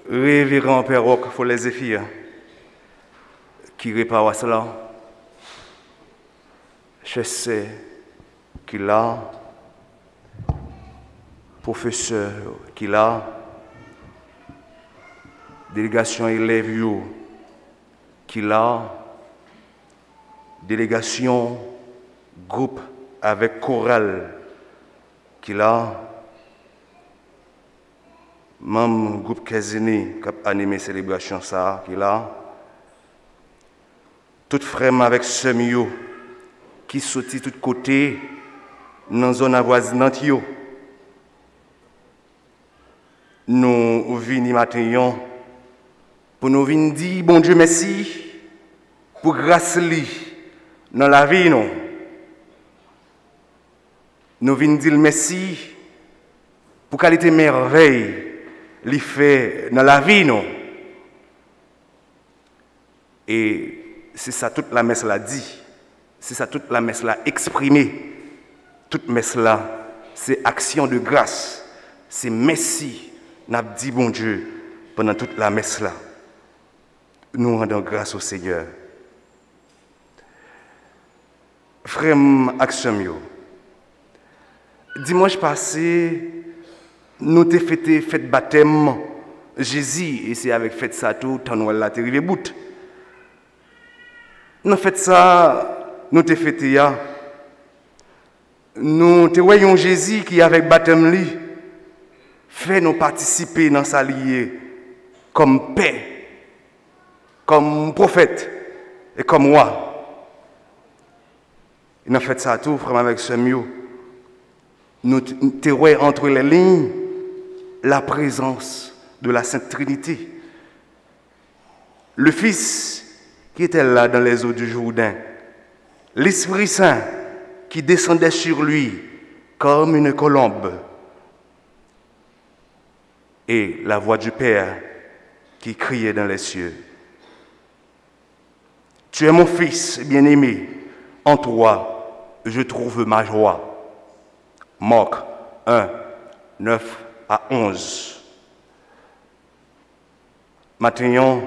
Révérend Père Roch Follet-Zéphir, qui répare cela, je sais qu'il a, professeur qu'il a, délégation élève qu'il a, délégation groupe avec chorale qu'il a, membre groupe Kazini qui a animé célébration ça qu'il a, tout frère avec semio qui sorti de tous côtés dans la zone avoisinante yo. Nous venons matin pour nous venir dire bon Dieu merci pour grâce li dans la vie non. Nous venons dire merci pour qualité merveille li fait dans la vie non. Et c'est ça toute la messe l'a dit. C'est ça toute la messe l'a exprimé. Toute messe là, c'est action de grâce. C'est merci. N'a dit bon Dieu pendant toute la messe là. Nous rendons grâce au Seigneur. Frère Action, dimanche passé, nous avons fêté fête baptême Jésus et c'est avec fête ça tout tant nous l'a arrivé bout. Nous fait ça, nous avons fêté ya. Nous voyons Jésus qui avec baptême li fait nous participer dans sa liée comme paix, comme prophète et comme roi. Et nous fait ça tout frère avec ce mieux. Nous voyons entre les lignes la présence de la Sainte Trinité. Le Fils qui était là dans les eaux du Jourdain, l'Esprit Saint qui descendait sur lui comme une colombe, et la voix du Père qui criait dans les cieux. Tu es mon Fils bien-aimé, en toi je trouve ma joie. Marc 1, 9 à 11. Maintenant,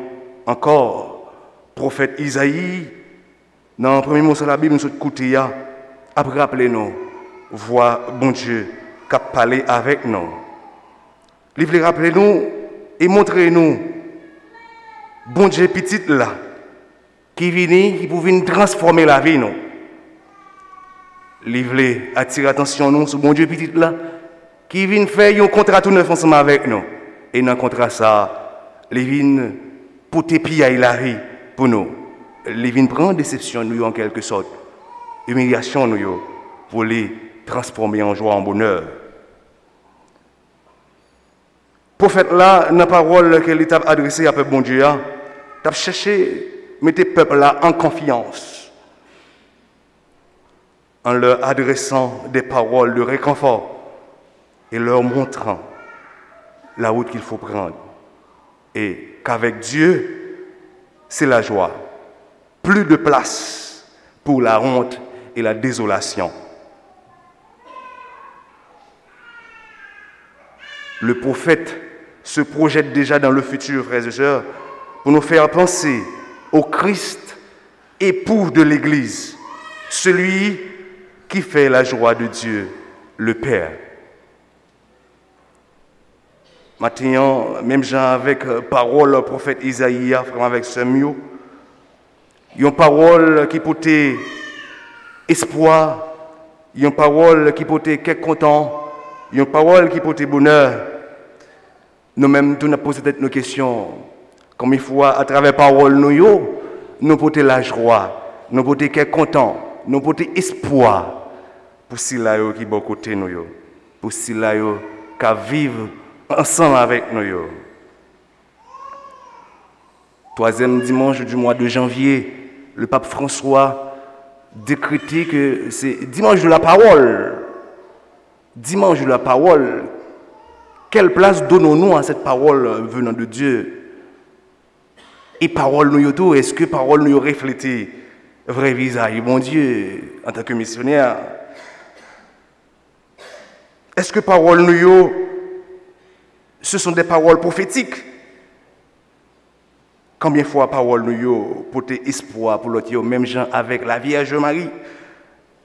encore, prophète Isaïe, dans le premier mot de la Bible, nous sommes écoutés, après rappelez-nous, voix bon Dieu, qui a parlé avec nous. Livre rappelez-nous et montrez-nous, bon Dieu petit là, qui vient, qui pouvait transformer la vie, nous. Livre attire attention nous sur bon Dieu petit là, qui vient faire un contrat tout neuf ensemble avec nous. Et dans le contrat ça, il vient porter pied à la vie pour nous. Il vient prendre déception nous en quelque sorte, humiliation nous pour les transformer en joie, en bonheur. Prophète là, dans la parole que l'État a adressée à peuple bon Dieu, tu as cherché à mettre le peuple là en confiance, en leur adressant des paroles de réconfort et leur montrant la route qu'il faut prendre. Et qu'avec Dieu, c'est la joie. Plus de place pour la honte et la désolation. Le prophète se projette déjà dans le futur, frères et sœurs, pour nous faire penser au Christ, époux de l'Église, celui qui fait la joie de Dieu, le Père. Maintenant, même Jean avec parole, le prophète Isaïe, frère avec Samuel, une parole qui portait espoir, une parole qui portait quelque content, une parole qui portait bonheur. Nous-mêmes, nous posons peut-être nos questions. Comme il faut, à travers parole, nous porter la joie, nous porter quelque content, nous porter espoir pour ceux-là qui sont à côté de nous, pour ceux-là qui vivent ensemble avec nous. Troisième dimanche du mois de janvier, le pape François décrété que c'est dimanche de la parole. Dimanche de la parole. Quelle place donnons-nous à cette parole venant de Dieu? Et parole nous tout, est-ce que parole nous reflète vrai visage, bon Dieu, en tant que missionnaire? Est-ce que parole nous ce sont des paroles prophétiques? Combien de fois parole nous porter espoir pour l'autre, même gens avec la Vierge Marie.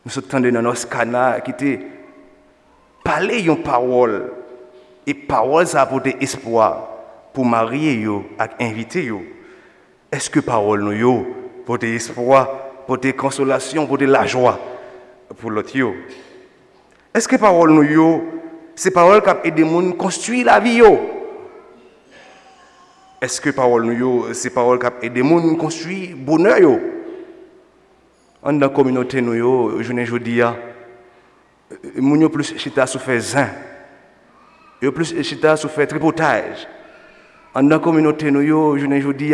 Nous sommes dans nos canards qui étaient parler une parole et parole ça a porté espoir pour marier yo avec inviter yo. Est-ce que parole nous yo porter espoir, porter consolation, porter la joie pour l'autre yo? Est-ce que parole nous yo c'est parole qui aide les gens à construire la vie yo? Est-ce que parole nous yo c'est parole qui aide les gens à construire bonheur yo? En dans la communauté nous yo, je ne dis pas moun yo plus chita sou fait zin. Yo plus chita sou fait tripotage. En dans communauté nous yo, je ne dis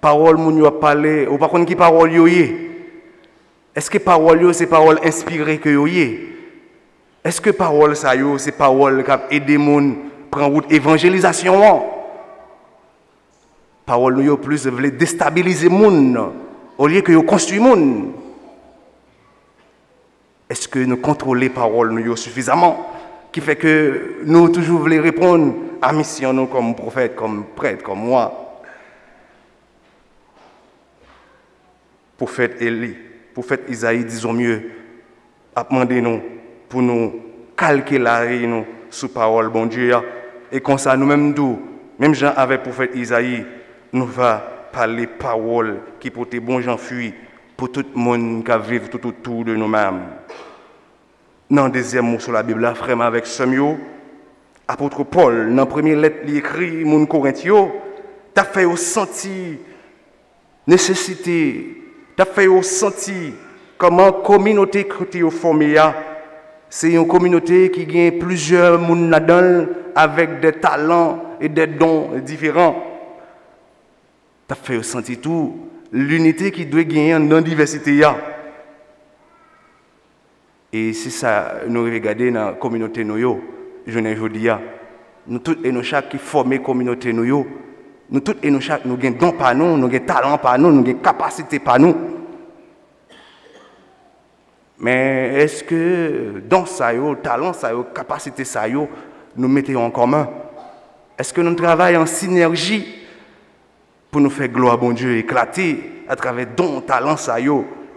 parole moun yo a parlé, ou pas connait qui parole yo yé. Est-ce que parole yo c'est parole inspirée que yo yé? Est-ce que parole ça yo c'est parole qui aider moun prendre route évangélisation? Parole nous yo plus veut déstabiliser moun au lieu que yo construire moun. Est-ce que nous contrôlons les paroles nous suffisamment qui fait que nous toujours voulons répondre à mission nous comme prophète, comme prêtre, comme moi? Prophète Élie, prophète Isaïe, disons mieux, a demandé nous pour nous calculer nous sous parole bon Dieu et comme ça nous-mêmes d'où même Jean avec prophète Isaïe nous va parler paroles qui portent bon Jean fuit pour tout le monde qui vit tout autour de nous-mêmes. Dans le deuxième mot sur la Bible, frère avec Samuel, apôtre Paul, dans la première lettre, il écrit, mon Corinthio, t'as fait sentir nécessité, t'as fait sentir comment communauté que tu as formée, c'est une communauté qui gagne plusieurs monde là-dedans avec des talents et des dons différents. T'as fait sentir tout l'unité qui doit gagner dans la diversité. Et c'est ça, nous regardons dans la communauté, je ne dis pas, nous tous et nous chaque qui formons la communauté, nous tous et nous chaque, nous avons don par nous, nous avons talent par nous, nous avons capacité par nous. Mais est-ce que dans ça, talent, ça, capacité, ça, nous mettons en commun? Est-ce que nous travaillons en synergie pour nous faire gloire à bon Dieu éclater à travers don, talent, ça,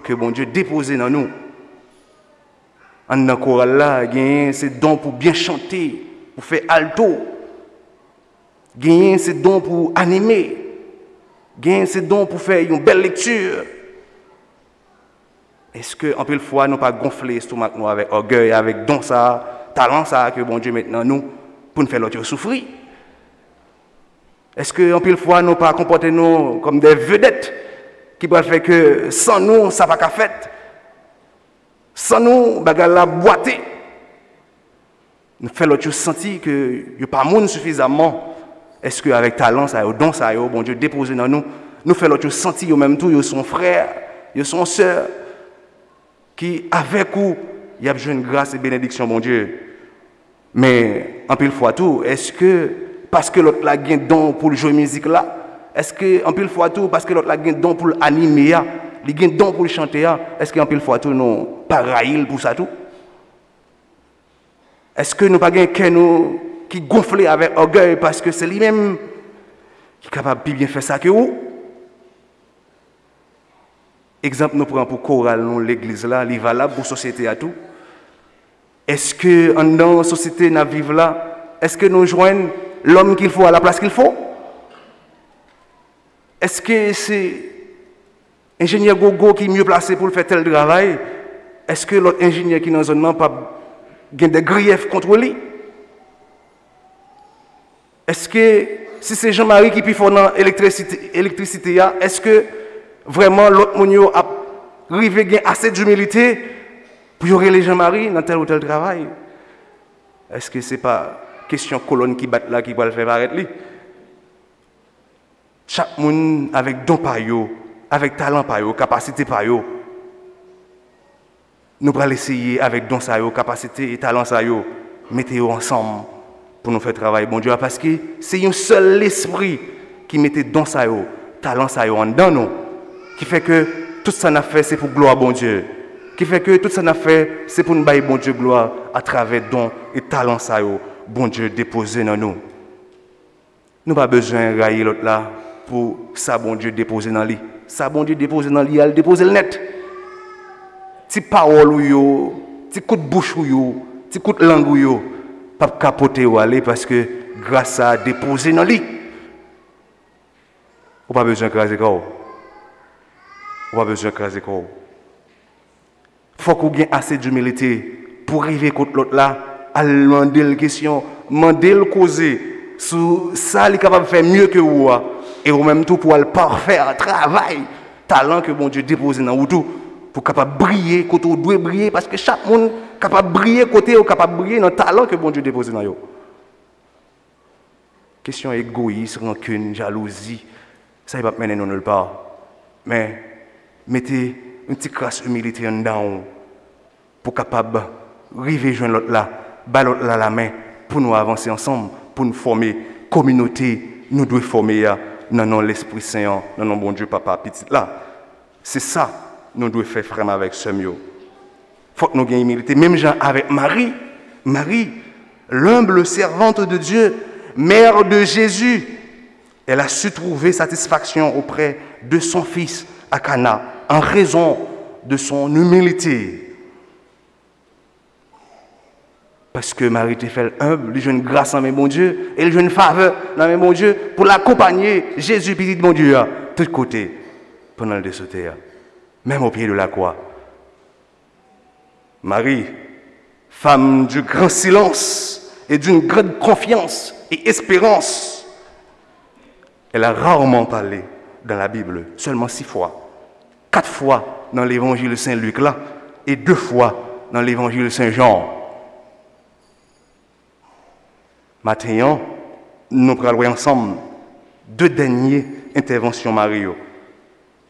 que bon Dieu dépose dans nous? En dans le choral là, gagner ces dons pour bien chanter, pour faire alto. Gagner ces dons pour animer. Gagner ces dons pour faire une belle lecture. Est-ce que en pile fois nous pas gonfler l'estomac nous avec orgueil, avec don ça, talent ça que bon Dieu maintenant nous pour nous faire l'autre souffrir? Est-ce que en pile fois nous pas comporter nous comme des vedettes qui peuvent faire que sans nous ça va qu'à fait? Sans nous, bagarre la boiter. Nous faisons l'autre chose sentir que il n'y a pas de monde suffisamment. Est-ce qu'avec talent, ça, don, ça, bon Dieu déposé dans nous, nous faisons l'autre chose sentir, même tout, ils sont frères, ils sont sœurs, qui avec vous, il y a besoin de grâce et bénédiction, bon Dieu. Mais en pile fois tout, est-ce que parce que l'autre a un don pour jouer musique là, est-ce que en pile fois tout, parce que l'autre a un don pour animer, il a un don pour chanter, est-ce qu'en pile fois tout, nous pas raïl pour ça tout? Est-ce que nous pas quelqu'un qui gonfle avec orgueil parce que c'est lui-même qui est capable de bien faire ça que vous? Exemple, nous prenons pour chorale, l'église là, il est valable pour la société à tout. Est-ce que dans la société nous vivons là, est-ce que nous joignons l'homme qu'il faut à la place qu'il faut? Est-ce que c'est ingénieur Gogo qui est mieux placé pour faire tel travail? Est-ce que l'autre ingénieur qui est dans la zone n'a pas des griefs contre lui? Est-ce que si c'est Jean-Marie qui peut faire dans l'électricité, est-ce que vraiment l'autre monde a arrivé à assez d'humilité pour y aurait les Jean-Marie dans tel ou tel travail? Est-ce que ce n'est pas question colonne qui bat là qui va le faire paraître lui? Chaque monde avec don par yo, avec talent par yo, capacité par yo. Nous allons essayer avec don ça yo, capacité et talent ça yo, mettez-vous ensemble pour nous faire travailler bon Dieu parce que c'est un seul esprit qui mettait don ça yo, talent ça yo en dedans nous qui fait que tout ça n'a fait c'est pour gloire bon Dieu. Qui fait que tout ça n'a fait c'est pour nous bailler bon Dieu gloire à travers don et talent ça yo, bon Dieu déposé dans nous. Nous pas besoin de railler l'autre là pour ça, bon Dieu, déposer dans lui. Ça, bon Dieu, déposer dans lui, il dépose le net. Petit parole ou yo, petit coup de bouche ou yo, petit coup de langue ou yo, pas capoter ou aller parce que grâce à déposer dans lui. On pas besoin de craser corps. On pas besoin de craser corps. Faut qu'on ait assez d'humilité pour arriver contre l'autre là, à demander la question, demander le causer sur ça, il est capable de faire mieux que vous et au même temps pour le parfaire travail, talent que bon Dieu dépose dans vous tout pour capable briller quand on doit briller parce que chaque monde capable de briller côté ou capable de briller dans le talent que bon Dieu dépose dans vous. Question égoïste, rancune, jalousie, ça ne va pas mener nulle part. Mais mettez une petite crasse humilité en dedans pour capable arriver joindre l'autre là, battre l'autre là la main pour nous avancer ensemble, pour nous former communauté, nous devons former dans l'Esprit Saint, dans notre bon Dieu papa petit là. C'est ça nous devons faire frère avec ce mieux. Faut que nous ayons humilité même gens avec Marie, l'humble servante de Dieu, mère de Jésus. Elle a su trouver satisfaction auprès de son fils à Cana en raison de son humilité. Parce que Marie était fait humble, elle a une grâce en mes bon Dieu, et elle a une faveur dans mes bon Dieu pour l'accompagner, Jésus, petit bon Dieu, de tous côtés, pendant le dessauté, même au pied de la croix. Marie, femme du grand silence et d'une grande confiance et espérance, elle a rarement parlé dans la Bible, seulement 6 fois. 4 fois dans l'évangile de Saint-Luc là, et 2 fois dans l'évangile de Saint-Jean. Maintenant, nous allons voir ensemble 2 dernières interventions Marie.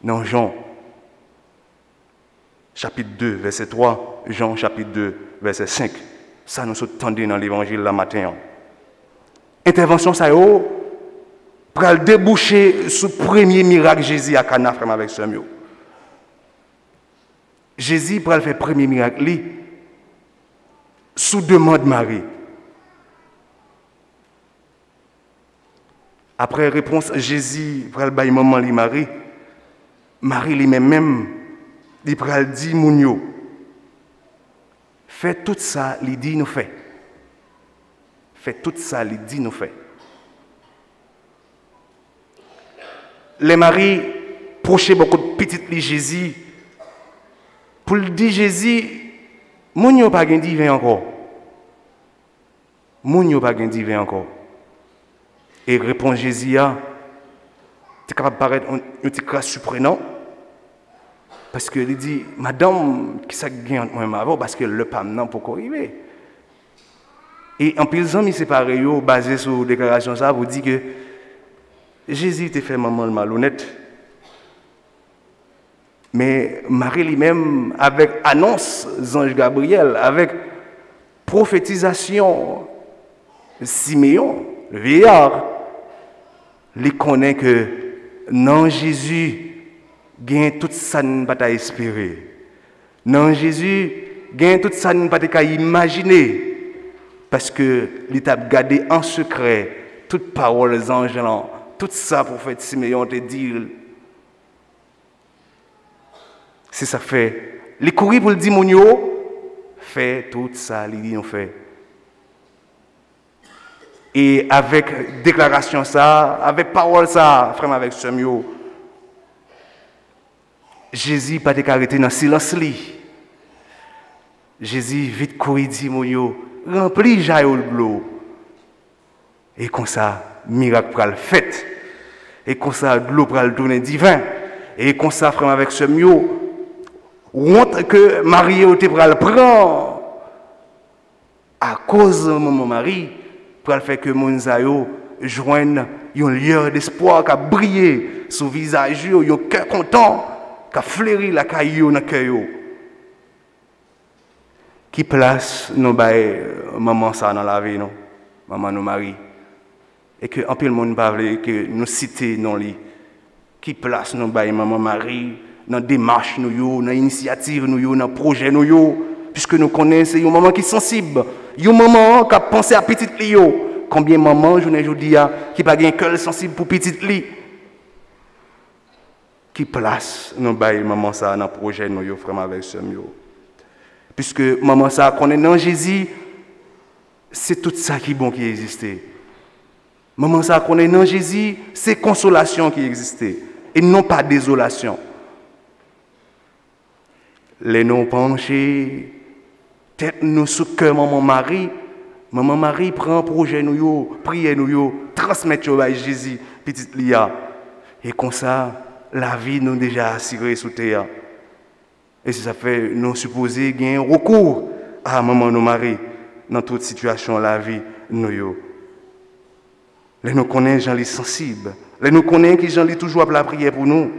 Dans Jean, chapitre 2, verset 3, Jean, chapitre 2, verset 5. Ça nous attendons dans l'évangile là matin. Intervention, ça y est, pour déboucher sur le premier miracle Jésus à Cana avec ce mieux. Jésus pour faire le premier miracle sous demande de Marie. Après réponse, Jésus pour le bailler maman Marie. Marie lui-même, il pour le dire Mounio. Fait tout ça, il dit nous fait. Fait tout ça, il dit nous fait. Les maris prochaient beaucoup de petites li Jésus. Pour le dire Jésus, moun yo pas gen divin encore. Moun yo pas gen divin encore. Et répond Jésus tu es capable de paraître une petite crasse surprenant parce que il dit madame qui ça gagne moi avant parce que le pam non pour arriver. Et en plus amis séparés yo basé sur déclaration ça vous dit que Jésus t'a fait maman malhonnête. Mais Marie lui-même, avec annonce d'ange Gabriel, avec prophétisation Siméon, le vieillard, il connaît que non Jésus gagne tout ça ne pas espérer. Non Jésus gagne tout ça ne pas imaginer. Parce que il a gardé en secret toutes paroles des anges, tout ça prophète Siméon te dit. C'est ça fait. Les courir pour le dire fait tout ça, il dit nous fait. Et avec déclaration ça, avec parole ça, frère avec ce mieux, Jésus pas été arrêté dans le silence li. Jésus vite courir dit mounio, rempli jaillot de l'eau. Et comme ça, miracle pral fait. Et comme ça, de l'eau pral donner divin. Et comme ça, frère avec ce mieux, honte que Marie était pral prend à cause de mon mari. Pour le fait que mon zayo joigne un lueur d'espoir qui a brillé sur le visage, un cœur content, qui a fleuri la caillou dans le cœur. Qui place nos bails, maman ça dans la vie, non? Maman nous marie. Et que en plus le monde parle que nous citer non li. Qui place nos bails, maman Marie, dans démarche nous, dans initiative nous, dans projet nous, puisque nous connaissons, c'est un maman qui est sensible. Il y a un maman qui a pensé à petite li. Combien de mamans, je dis, qui n'a pas un cœur sensible pour petite li. qui place nous bail maman ça dans projet nous yo frère avec ce mieux. Puisque maman ça connaît dans Jésus, c'est tout ça qui est bon qui existait. Maman ça connaît dans Jésus, c'est consolation qui existait et non pas désolation. Les non penchés, tête nous sous cœur maman Marie prend projet nous yo, prier nous yo, transmettre yo à Jésus petite Lia. Et comme ça, la vie nous déjà assurée sous terre. Et ça fait nous supposer gagner recours à maman nous Marie dans toute situation la vie nous yo. Les nous connaît gens les sensibles, les nous connaît qui gens les toujours à la prière pour nous.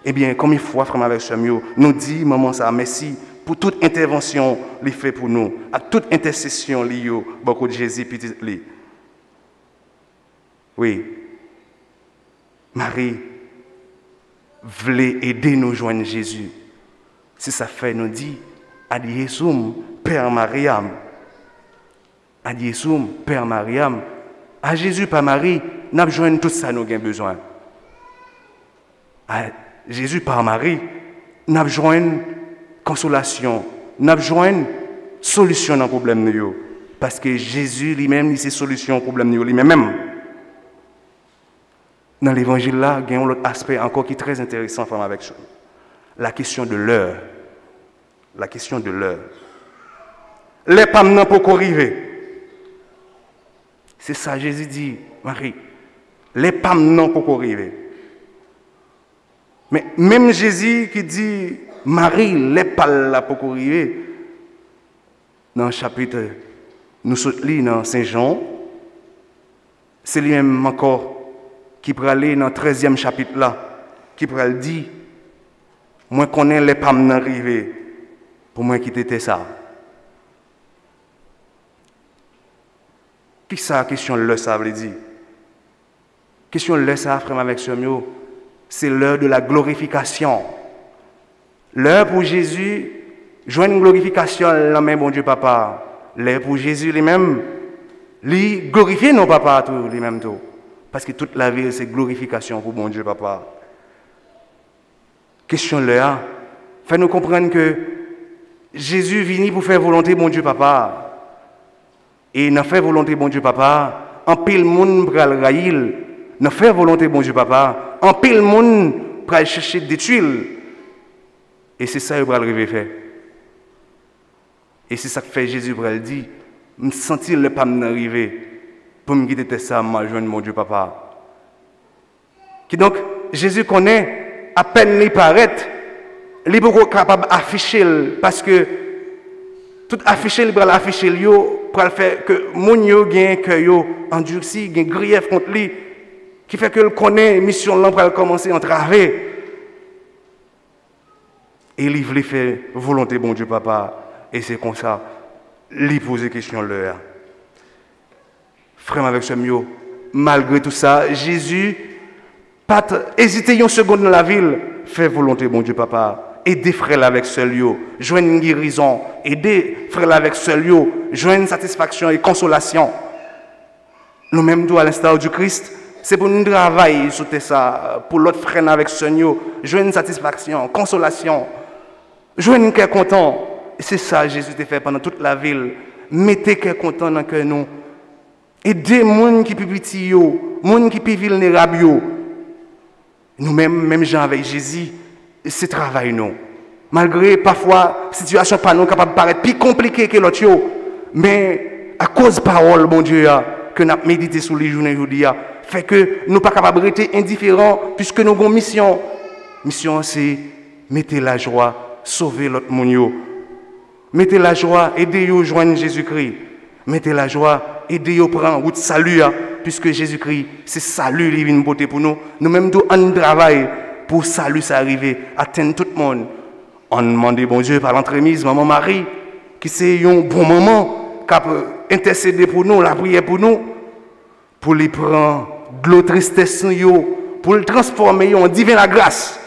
Eh bien, comme il faut frère avec ce mieux, nous dit maman ça merci pour toute intervention li fait pour nous, à toute intercession li yo beaucoup de Jésus petit li. Oui. Marie voulait aider nous joindre Jésus. Si ça fait nous dit Adiesum Père Mariam. Adiesum Père Mariam. À Jésus par Marie, n'a besoin tout ça nous avons besoin. À Jésus par Marie, n'a besoin consolation, n'a besoin solution dans le problème nous. Parce que Jésus lui-même, il sait solution au problème nous lui-même. Dans l'évangile là, il y a un autre aspect encore qui est très intéressant avec ça. La question de l'heure. La question de l'heure. Les pas maintenant pour arriver. C'est ça Jésus dit, Marie. Les pas maintenant pour arriver. Mais même Jésus qui dit Marie, les pas là pour arriver. Dans le chapitre, nous lisons dans Saint Jean, c'est lui-même encore qui peut aller dans le 13e chapitre là, qui peut dire, moi connais les pas arriver pour moi quitter ça. Qui ça question le ça veut dire? Question le ça frère avec ce mot, c'est l'heure de la glorification. L'heure pour Jésus, joindre une glorification la même bon Dieu papa. L'heure pour Jésus lui-même, lui glorifier nos papas tout lui-même tout. Parce que toute la vie, c'est glorification pour bon Dieu, papa. Question là, fait nous comprendre que Jésus vient pour faire volonté bon Dieu, papa. Et n'a fait volonté bon Dieu, papa. En pile monde pour le raïl. N'a fait volonté bon Dieu, papa. En pile monde pour aller chercher des tuiles. Et c'est ça qu'il va arriver faire. Et c'est ça que fait Jésus pour le dire. Me sentir le pas m'arriver. Pour me quitter ça, moi, joindre mon Dieu, papa. Qui donc, Jésus connaît, à peine il paraît, il est capable d'afficher, parce que tout afficher, il va l'afficher, pour le faire que mon yo gagne que yo endurci, gagne grief contre lui, qui fait que le connaît, mission là pour commencer à entraver. Et il veut faire volonté, bon Dieu, papa. Et c'est comme ça, il pose des questions là. Frère avec ce mieux, malgré tout ça, Jésus, pas hésiter une seconde dans la ville, fait volonté, bon Dieu, papa. Aider frère avec ce lieu, joindre une guérison, aider frère avec ce lieu, joindre satisfaction et consolation. Nous-mêmes, à l'instar du Christ, c'est pour nous travailler sur ça, pour l'autre frère avec ce lieu, joindre satisfaction, consolation, joindre un cœur content. C'est ça Jésus t'a fait pendant toute la ville. Mettez cœur content dans le cœur nous. Aider les gens qui sont petits, les gens qui sont vulnérables. Nous-mêmes, même gens avec Jésus, c'est travail nous. Malgré parfois, la situation pas nous capable de paraître plus compliquée que l'autre, mais à cause de la parole, mon Dieu, que nous avons médité sur les journées aujourd'hui, fait que nous ne sommes pas capables de rester indifférents puisque nous avons une mission. La mission, c'est mettre la joie, sauver l'autre monde. Mettez la joie, aidez-vous à joindre Jésus-Christ. Mettez la joie, aidez-vous à prendre route salut, puisque Jésus-Christ, c'est salut, il vient beauté pour nous. Nous-mêmes, nous on travaille pour salut, ça arriver, atteindre tout le monde. On demande, bon Dieu, par l'entremise, maman Marie, qui c'est un bon moment, qui peut intercéder pour nous, la prière pour nous, pour les prendre de l'eau tristesse, pour le transformer en divine la grâce.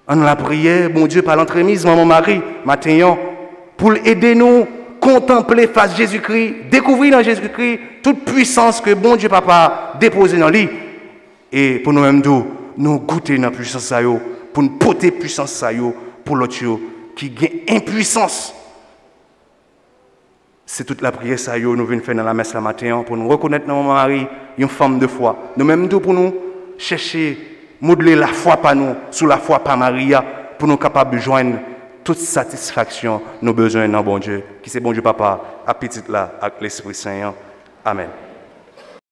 En la prière, bon Dieu, par l'entremise, maman Marie, matin, pour aider nous contempler face Jésus-Christ, découvrir dans Jésus-Christ toute puissance que bon Dieu Papa a déposée dans lui. Et pour nous-mêmes, nous goûter dans la puissance ça yo, pour nous porter puissance ça yo pour l'autre qui gagne impuissance. C'est toute la prière ça yo nous venons faire dans la messe la matin pour nous reconnaître dans Marie une femme de foi. Nous même tout pour nous chercher modeler la foi par nous sous la foi par Maria pour nous capables de joindre toute satisfaction nos besoins dans bon Dieu qui c'est bon Dieu papa à petit là avec l'Esprit Saint. Amen.